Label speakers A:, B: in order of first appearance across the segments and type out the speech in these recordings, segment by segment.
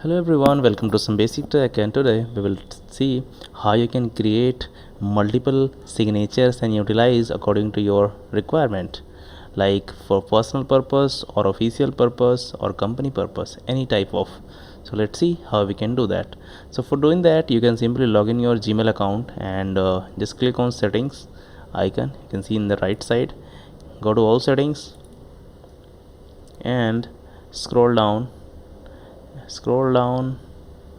A: Hello everyone, welcome to some basic tech, and today we will see how you can create multiple signatures and utilize according to your requirement, like for personal purpose or official purpose or company purpose, any type of. So let's see how we can do that. So for doing that, you can simply log in your Gmail account and just click on settings icon. You can see in the right side, go to all settings and scroll down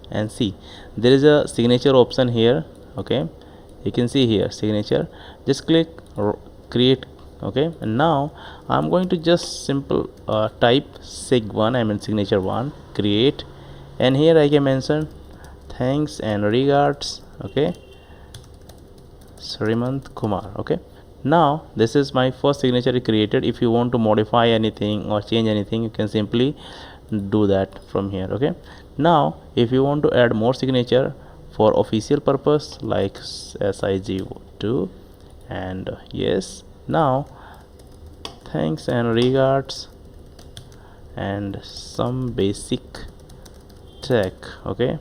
A: and see there is a signature option here. Okay, you can see here signature, just click create. Okay, and now I'm going to just simple type sig1, I mean signature 1, create, and here I can mention thanks and regards. Okay, Srimant Kumar. Okay, now this is my first signature created. If you want to modify anything or change anything, you can simply do that from here. Okay, now if you want to add more signature for official purpose like sig2 and yes, now thanks and regards and some basic tech. Okay,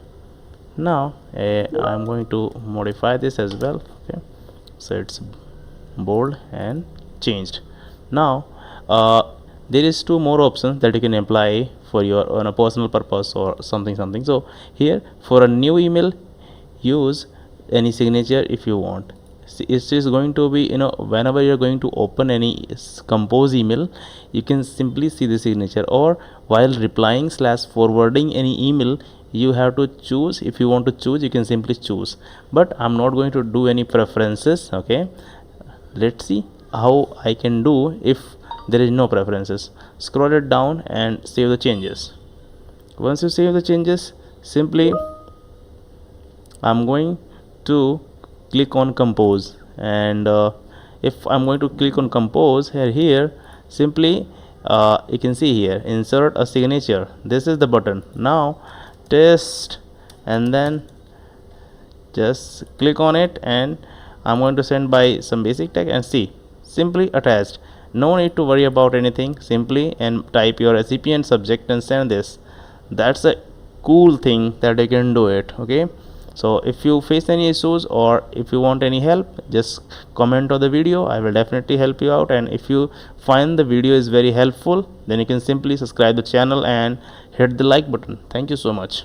A: now I'm going to modify this as well. Okay, so it's bold and changed. Now there is two more options that you can apply for your on a personal purpose or something. So here for a new email, use any signature if you want. It is going to be, whenever you're going to open any compose email, you can simply see the signature, or while replying slash forwarding any email, you have to choose. If you want to choose, you can simply choose, but I'm not going to do any preferences. Okay, let's see how I can do if there is no preferences. Scroll it down and save the changes. Once you save the changes, simply I'm going to click on compose, and if I'm going to click on compose here simply you can see here insert a signature. This is the button. Now test, and then just click on it, and I'm going to send by some basic tag and see simply attached. No need to worry about anything, simply and type your recipient subject and send this. That's a cool thing that you can do it. Okay, so if you face any issues or if you want any help, just comment on the video. I will definitely help you out, and if you find the video is very helpful, then you can simply subscribe the channel and hit the like button. Thank you so much.